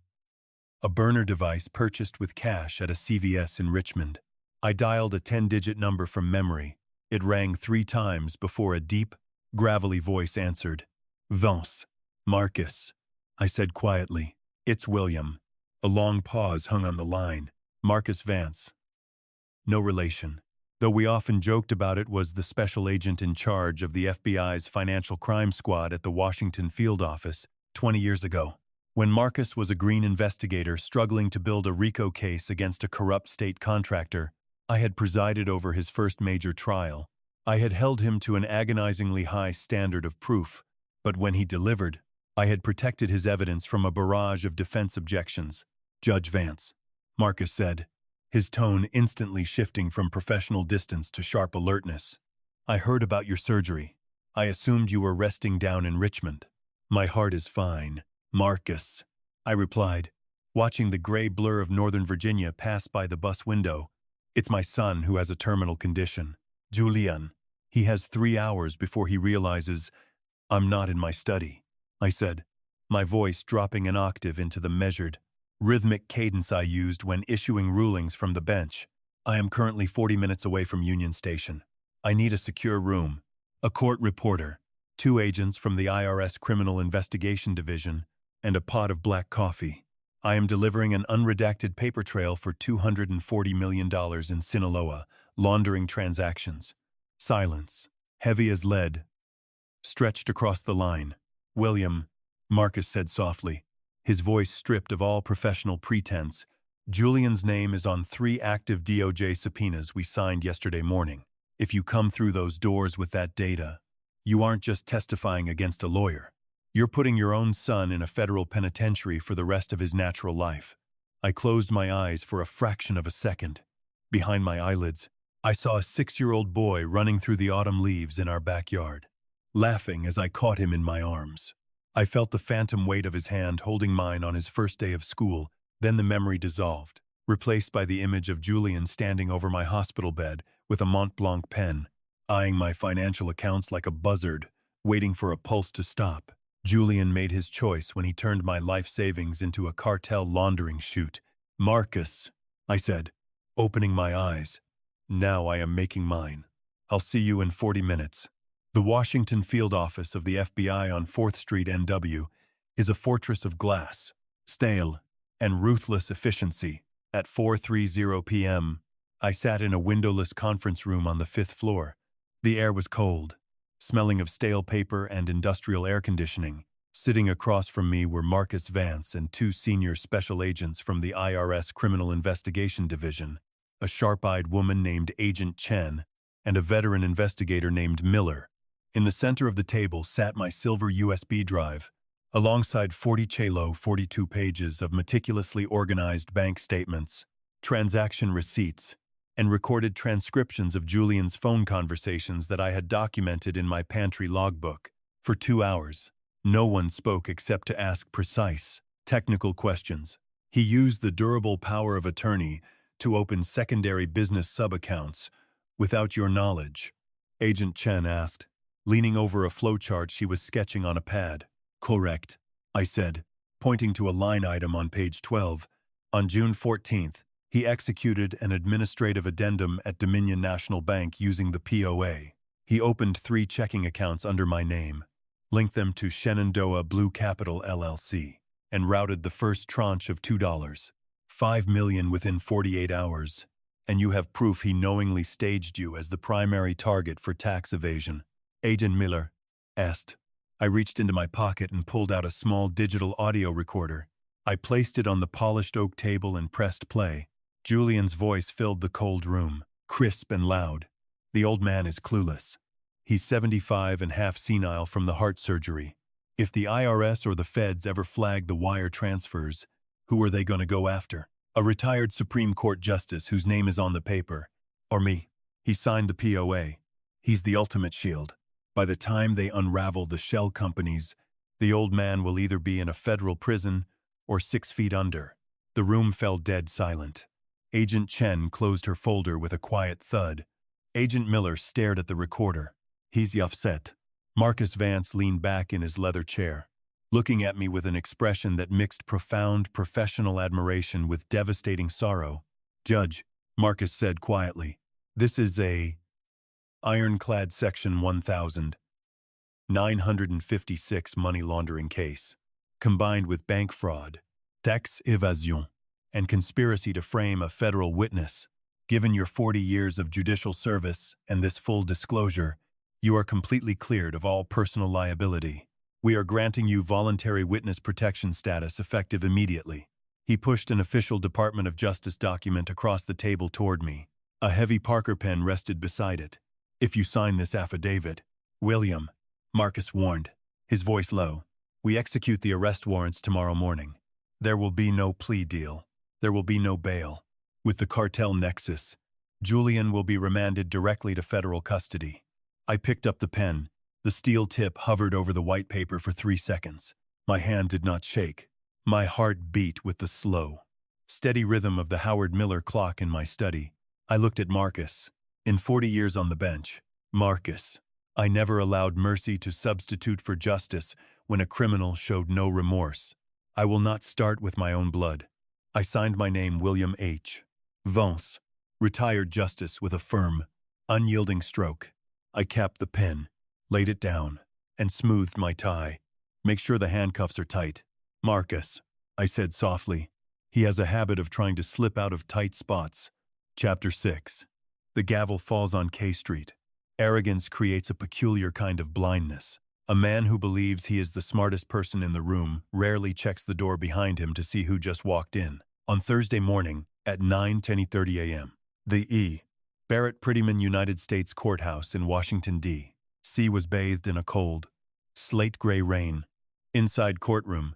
a burner device purchased with cash at a CVS in Richmond. I dialed a 10-digit number from memory. It rang 3 times before a deep, gravelly voice answered. "Vance. Marcus," I said quietly. "It's William." A long pause hung on the line. Marcus Vance. No relation. Though we often joked about it, was the special agent in charge of the FBI's Financial Crime Squad at the Washington field office 20 years ago. When Marcus was a green investigator struggling to build a RICO case against a corrupt state contractor, I had presided over his first major trial. I had held him to an agonizingly high standard of proof, but when he delivered, I had protected his evidence from a barrage of defense objections. "Judge Vance," Marcus said, his tone instantly shifting from professional distance to sharp alertness. "I heard about your surgery. I assumed you were resting down in Richmond." "My heart is fine, Marcus," I replied, watching the gray blur of Northern Virginia pass by the bus window. "It's my son who has a terminal condition. Julian. He has 3 hours before he realizes I'm not in my study," I said, my voice dropping an octave into the measured, rhythmic cadence I used when issuing rulings from the bench. "I am currently 40 minutes away from Union Station. I need a secure room, a court reporter, 2 agents from the IRS Criminal Investigation Division, and a pot of black coffee. I am delivering an unredacted paper trail for $240 million in Sinaloa, laundering transactions." Silence, heavy as lead, stretched across the line. "William," Marcus said softly, his voice stripped of all professional pretense, "Julian's name is on 3 active DOJ subpoenas we signed yesterday morning. If you come through those doors with that data, you aren't just testifying against a lawyer. You're putting your own son in a federal penitentiary for the rest of his natural life." I closed my eyes for a fraction of a second. Behind my eyelids, I saw a 6-year-old boy running through the autumn leaves in our backyard, laughing as I caught him in my arms. I felt the phantom weight of his hand holding mine on his first day of school, then the memory dissolved, replaced by the image of Julian standing over my hospital bed with a Mont Blanc pen, eyeing my financial accounts like a buzzard, waiting for a pulse to stop. Julian made his choice when he turned my life savings into a cartel laundering chute. "Marcus," I said, opening my eyes. "Now I am making mine. I'll see you in 40 minutes. The Washington field office of the FBI on 4th Street NW is a fortress of glass, stale, and ruthless efficiency. At 4:30 p.m., I sat in a windowless conference room on the 5th floor. The air was cold, smelling of stale paper and industrial air conditioning. Sitting across from me were Marcus Vance and 2 senior special agents from the IRS Criminal Investigation Division, a sharp-eyed woman named Agent Chen, and a veteran investigator named Miller. In the center of the table sat my silver USB drive, alongside 42 pages of meticulously organized bank statements, transaction receipts, and recorded transcriptions of Julian's phone conversations that I had documented in my pantry logbook. For 2 hours, no one spoke except to ask precise, technical questions. He used the durable power of attorney to open secondary business sub-accounts without your knowledge, Agent Chen asked, leaning over a flowchart she was sketching on a pad. "Correct," I said, pointing to a line item on page 12. On June 14th, he executed an administrative addendum at Dominion National Bank using the POA. He opened 3 checking accounts under my name, linked them to Shenandoah Blue Capital LLC, and routed the first tranche of $2.5 million within 48 hours. And you have proof he knowingly staged you as the primary target for tax evasion, Agent Miller asked. I reached into my pocket and pulled out a small digital audio recorder. I placed it on the polished oak table and pressed play. Julian's voice filled the cold room, crisp and loud. The old man is clueless. He's 75 and half senile from the heart surgery. If the IRS or the feds ever flag the wire transfers, who are they going to go after? A retired Supreme Court justice whose name is on the paper. Or me. He signed the POA. He's the ultimate shield. By the time they unravel the shell companies, the old man will either be in a federal prison or 6 feet under. The room fell dead silent. Agent Chen closed her folder with a quiet thud. Agent Miller stared at the recorder. He's upset. Marcus Vance leaned back in his leather chair, looking at me with an expression that mixed profound professional admiration with devastating sorrow. "Judge," Marcus said quietly, "this is a ironclad Section 1956 money laundering case, combined with bank fraud, tax evasion, and conspiracy to frame a federal witness. Given your 40 years of judicial service and this full disclosure, you are completely cleared of all personal liability. We are granting you voluntary witness protection status effective immediately." He pushed an official Department of Justice document across the table toward me. A heavy Parker pen rested beside it. "If you sign this affidavit, William," Marcus warned, his voice low, "we execute the arrest warrants tomorrow morning. There will be no plea deal. There will be no bail. With the cartel nexus, Julian will be remanded directly to federal custody." I picked up the pen. The steel tip hovered over the white paper for 3 seconds. My hand did not shake. My heart beat with the slow, steady rhythm of the Howard Miller clock in my study. I looked at Marcus. In 40 years on the bench, Marcus, I never allowed mercy to substitute for justice when a criminal showed no remorse. I will not start with my own blood. I signed my name William H. Vance, retired justice, with a firm, unyielding stroke. I capped the pen, laid it down, and smoothed my tie. "Make sure the handcuffs are tight." "Marcus," I said softly. "He has a habit of trying to slip out of tight spots." Chapter 6. The gavel falls on K Street. Arrogance creates a peculiar kind of blindness. A man who believes he is the smartest person in the room rarely checks the door behind him to see who just walked in. On Thursday morning, at 9:30 a.m., the E. Barrett Prettyman United States Courthouse in Washington, D.C. was bathed in a cold, slate-gray rain. Inside courtroom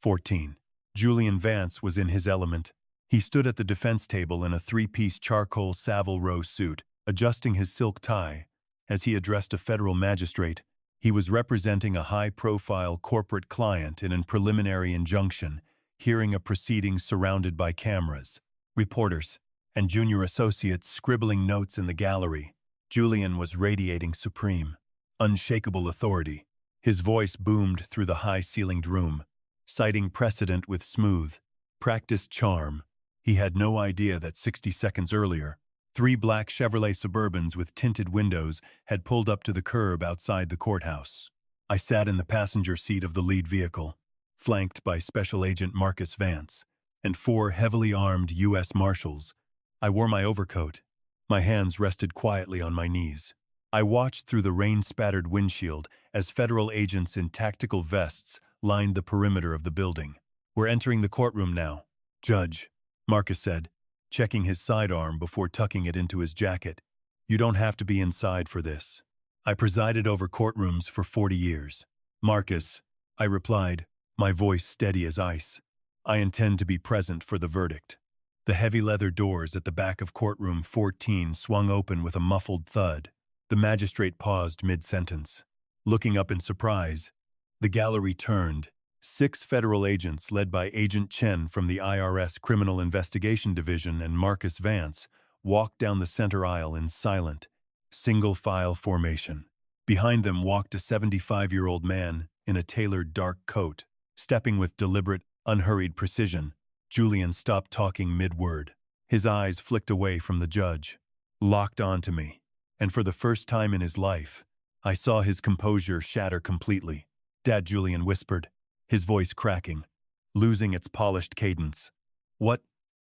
14. Julian Vance was in his element, He stood at the defense table in a three-piece charcoal Savile Row suit, adjusting his silk tie. As he addressed a federal magistrate, he was representing a high-profile corporate client in a preliminary injunction, hearing a proceeding surrounded by cameras, reporters, and junior associates scribbling notes in the gallery. Julian was radiating supreme, unshakable authority. His voice boomed through the high-ceilinged room, citing precedent with smooth, practiced charm. He had no idea that 60 seconds earlier, 3 black Chevrolet Suburbans with tinted windows had pulled up to the curb outside the courthouse. I sat in the passenger seat of the lead vehicle, flanked by Special Agent Marcus Vance and 4 heavily armed U.S. Marshals. I wore my overcoat. My hands rested quietly on my knees. I watched through the rain-spattered windshield as federal agents in tactical vests lined the perimeter of the building. "We're entering the courtroom now, Judge," Marcus said, checking his sidearm before tucking it into his jacket. "You don't have to be inside for this. I presided over courtrooms for 40 years. Marcus," I replied, my voice steady as ice. "I intend to be present for the verdict." The heavy leather doors at the back of courtroom 14 swung open with a muffled thud. The magistrate paused mid-sentence. Looking up in surprise, the gallery turned. 6 federal agents led by Agent Chen from the IRS Criminal Investigation Division and Marcus Vance walked down the center aisle in silent, single-file formation. Behind them walked a 75-year-old man in a tailored dark coat, stepping with deliberate, unhurried precision. Julian stopped talking mid-word. His eyes flicked away from the judge, locked onto me, and for the first time in his life, I saw his composure shatter completely. "Dad," Julian whispered, his voice cracking, losing its polished cadence. What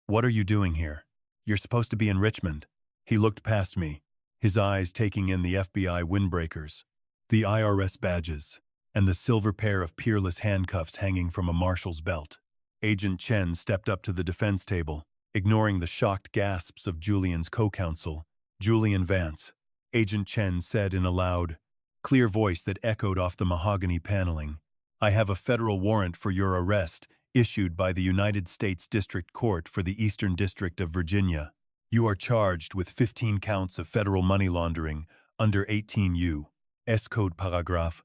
are you doing here? You're supposed to be in Richmond." He looked past me, his eyes taking in the FBI windbreakers, the IRS badges, and the silver pair of peerless handcuffs hanging from a marshal's belt. Agent Chen stepped up to the defense table, ignoring the shocked gasps of Julian's co-counsel, Julian Vance. Agent Chen said in a loud, clear voice that echoed off the mahogany paneling, "I have a federal warrant for your arrest issued by the United States District Court for the Eastern District of Virginia. You are charged with 15 counts of federal money laundering under 18 U.S. Code Paragraph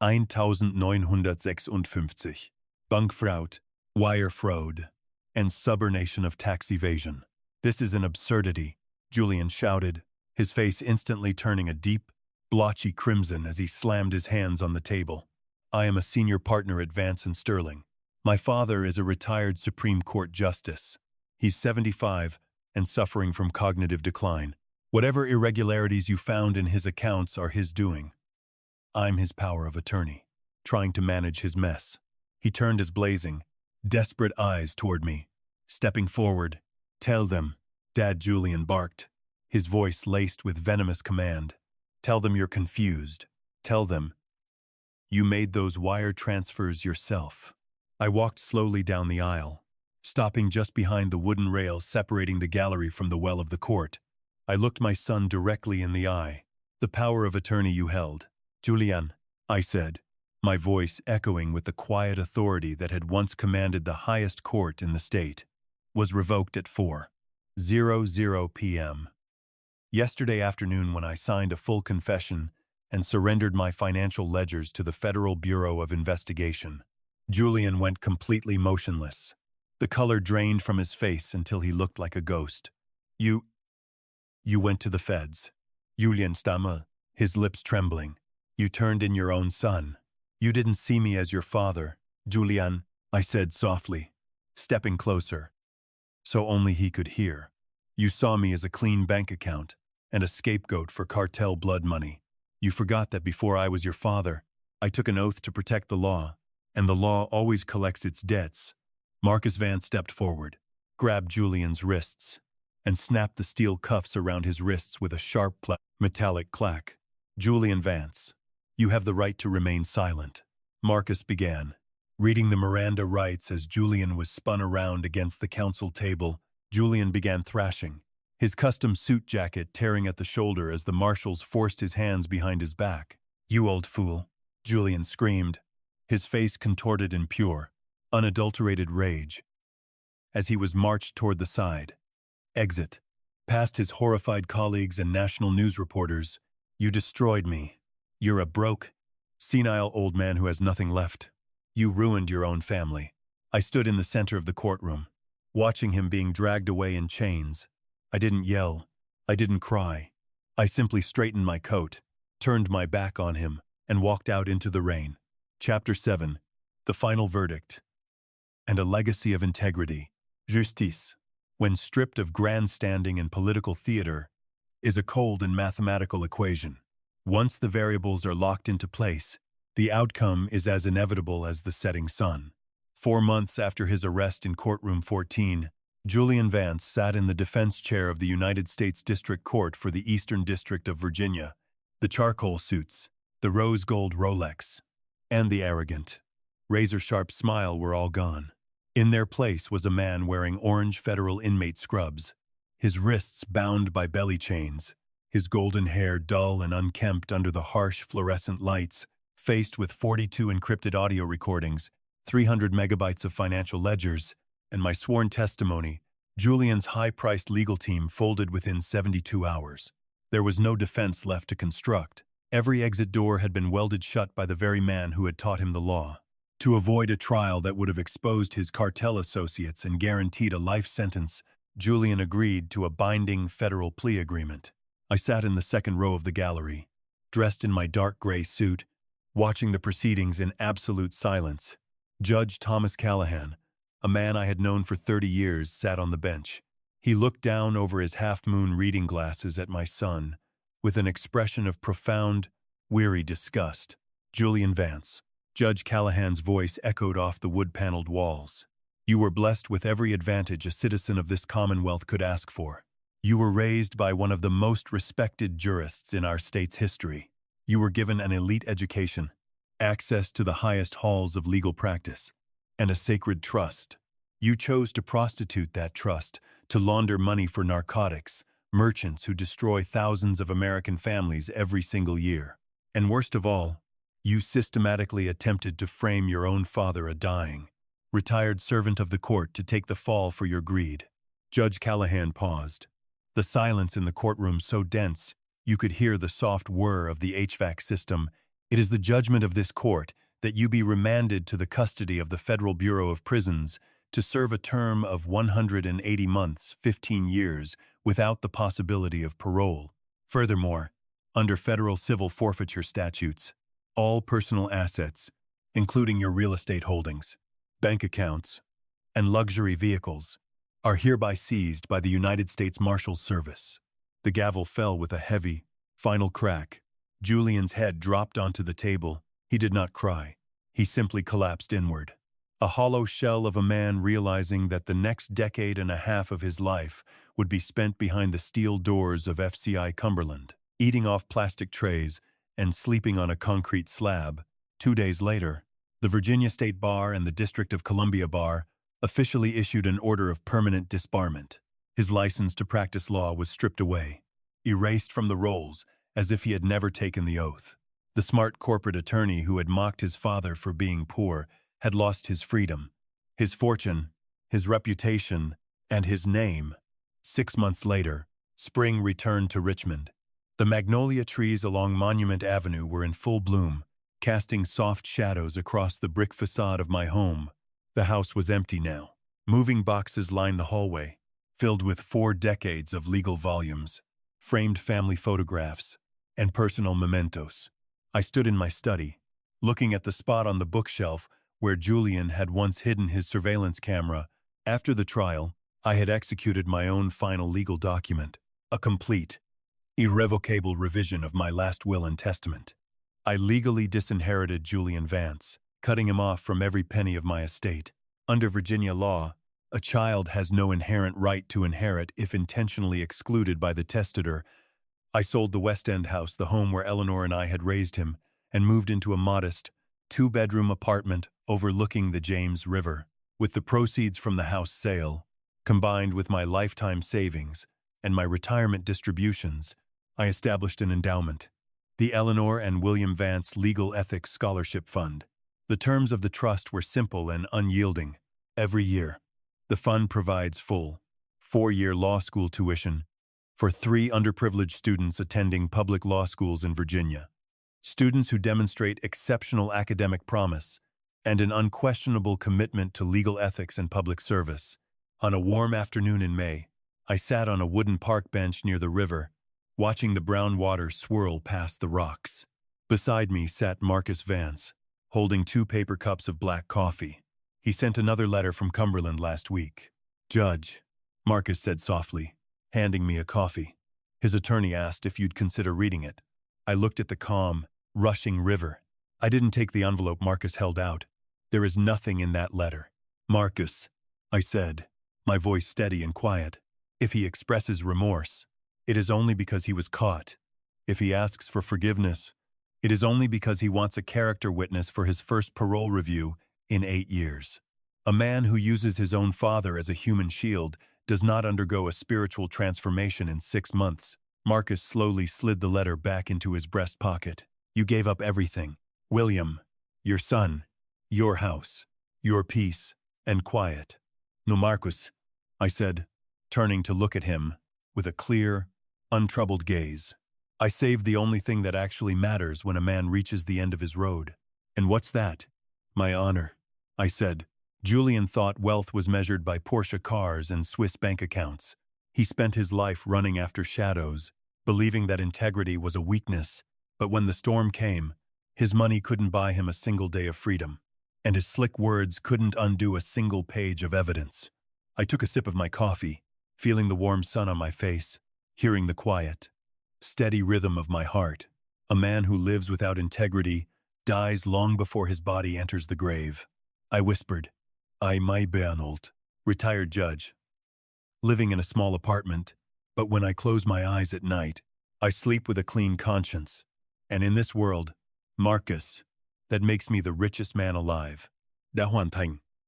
1956, Bankfraud, wire fraud, and subornation of tax evasion." "This is an absurdity," Julian shouted, his face instantly turning a deep, blotchy crimson as he slammed his hands on the table. "I am a senior partner at Vance & Sterling. My father is a retired Supreme Court justice. He's 75 and suffering from cognitive decline. Whatever irregularities you found in his accounts are his doing. I'm his power of attorney, trying to manage his mess." He turned his blazing, desperate eyes toward me, stepping forward. "Tell them," Dad Julian barked, his voice laced with venomous command. "Tell them you're confused. Tell them you made those wire transfers yourself." I walked slowly down the aisle, stopping just behind the wooden rail separating the gallery from the well of the court. I looked my son directly in the eye. "The power of attorney you held, Julian," I said, my voice echoing with the quiet authority that had once commanded the highest court in the state, "was revoked at 4:00 p.m. yesterday afternoon when I signed a full confession and surrendered my financial ledgers to the Federal Bureau of Investigation." Julian went completely motionless. The color drained from his face until he looked like a ghost. You went to the feds." Julian stammered, his lips trembling. "You turned in your own son." "You didn't see me as your father, Julian," I said softly, stepping closer, so only he could hear. "You saw me as a clean bank account and a scapegoat for cartel blood money. You forgot that before I was your father, I took an oath to protect the law, and the law always collects its debts." Marcus Vance stepped forward, grabbed Julian's wrists, and snapped the steel cuffs around his wrists with a sharp metallic clack. "Julian Vance, you have the right to remain silent," Marcus began, reading the Miranda rights as Julian was spun around against the counsel table. Julian began thrashing, his custom suit jacket tearing at the shoulder as the marshals forced his hands behind his back. "You old fool," Julian screamed, his face contorted in pure, unadulterated rage. as he was marched toward the side. Exit. Past his horrified colleagues and national news reporters, "You destroyed me. You're a broke, senile old man who has nothing left. You ruined your own family." I stood in the center of the courtroom, watching him being dragged away in chains. I didn't yell. I didn't cry. I simply straightened my coat, turned my back on him, and walked out into the rain. Chapter 7. The Final Verdict. And a legacy of integrity. Justice, when stripped of grandstanding and political theater, is a cold and mathematical equation. Once the variables are locked into place, the outcome is as inevitable as the setting sun. 4 months after his arrest in courtroom 14, Julian Vance sat in the defense chair of the United States District Court for the Eastern District of Virginia. The charcoal suits, the rose gold Rolex, and the arrogant, razor-sharp smile were all gone. In their place was a man wearing orange federal inmate scrubs, his wrists bound by belly chains, his golden hair dull and unkempt under the harsh fluorescent lights, faced with 42 encrypted audio recordings, 300 megabytes of financial ledgers, and my sworn testimony. Julian's high-priced legal team folded within 72 hours. There was no defense left to construct. Every exit door had been welded shut by the very man who had taught him the law. To avoid a trial that would have exposed his cartel associates and guaranteed a life sentence, Julian agreed to a binding federal plea agreement. I sat in the second row of the gallery, dressed in my dark gray suit, watching the proceedings in absolute silence. Judge Thomas Callahan, a man I had known for 30 years, sat on the bench. He looked down over his half-moon reading glasses at my son, with an expression of profound, weary disgust. "Julian Vance." Judge Callahan's voice echoed off the wood-paneled walls. "You were blessed with every advantage a citizen of this commonwealth could ask for. You were raised by one of the most respected jurists in our state's history. You were given an elite education, access to the highest halls of legal practice, and a sacred trust. You chose to prostitute that trust, to launder money for narcotics, merchants who destroy thousands of American families every single year. And worst of all, you systematically attempted to frame your own father, a dying, retired servant of the court, to take the fall for your greed." Judge Callahan paused. The silence in the courtroom so dense you could hear the soft whir of the HVAC system. "It is the judgment of this court that you be remanded to the custody of the Federal Bureau of Prisons to serve a term of 180 months, 15 years, without the possibility of parole. Furthermore, under federal civil forfeiture statutes, all personal assets, including your real estate holdings, bank accounts, and luxury vehicles, are hereby seized by the United States Marshals Service." The gavel fell with a heavy, final crack. Julian's head dropped onto the table. He did not cry. He simply collapsed inward. A hollow shell of a man realizing that the next decade and a half of his life would be spent behind the steel doors of FCI Cumberland, eating off plastic trays and sleeping on a concrete slab. 2 days later, the Virginia State Bar and the District of Columbia Bar officially issued an order of permanent disbarment. His license to practice law was stripped away, erased from the rolls as if he had never taken the oath. The smart corporate attorney who had mocked his father for being poor had lost his freedom, his fortune, his reputation, and his name. 6 months later, spring returned to Richmond. The magnolia trees along Monument Avenue were in full bloom, casting soft shadows across the brick facade of my home. The house was empty now. Moving boxes lined the hallway, filled with 4 decades of legal volumes, framed family photographs, and personal mementos. I stood in my study, looking at the spot on the bookshelf where Julian had once hidden his surveillance camera. After the trial, I had executed my own final legal document, a complete, irrevocable revision of my last will and testament. I legally disinherited Julian Vance, cutting him off from every penny of my estate. Under Virginia law, a child has no inherent right to inherit if intentionally excluded by the testator. I sold the West End house, the home where Eleanor and I had raised him, and moved into a modest, 2-bedroom apartment overlooking the James River. With the proceeds from the house sale, combined with my lifetime savings and my retirement distributions, I established an endowment, the Eleanor and William Vance Legal Ethics Scholarship Fund. The terms of the trust were simple and unyielding. Every year, The fund provides full, 4-year law school tuition for 3 underprivileged students attending public law schools in Virginia. Students who demonstrate exceptional academic promise and an unquestionable commitment to legal ethics and public service. On a warm afternoon in May, I sat on a wooden park bench near the river, watching the brown water swirl past the rocks. Beside me sat Marcus Vance, holding 2 paper cups of black coffee. He sent another letter from Cumberland last week. "Judge," Marcus said softly, handing me a coffee. His attorney asked if you'd consider reading it. I looked at the calm, rushing river. I didn't take the envelope Marcus held out. "There is nothing in that letter." "Marcus," I said, my voice steady and quiet, "if he expresses remorse, it is only because he was caught. If he asks for forgiveness, it is only because he wants a character witness for his first parole review in 8 years. A man who uses his own father as a human shield does not undergo a spiritual transformation in 6 months." Marcus slowly slid the letter back into his breast pocket. "You gave up everything. William, your son, your house, your peace, and quiet." "No, Marcus," I said, turning to look at him with a clear, untroubled gaze. "I saved the only thing that actually matters when a man reaches the end of his road." "And what's that?" "My honor," I said. Julian thought wealth was measured by Porsche cars and Swiss bank accounts. He spent his life running after shadows, believing that integrity was a weakness, but when the storm came, his money couldn't buy him a single day of freedom, and his slick words couldn't undo a single page of evidence. I took a sip of my coffee, feeling the warm sun on my face, hearing the quiet, steady rhythm of my heart. A man who lives without integrity dies long before his body enters the grave. I whispered, "I may be an old, retired judge, living in a small apartment, but when I close my eyes at night, I sleep with a clean conscience. And in this world, Marcus, that makes me the richest man alive." Đã hoàn thành.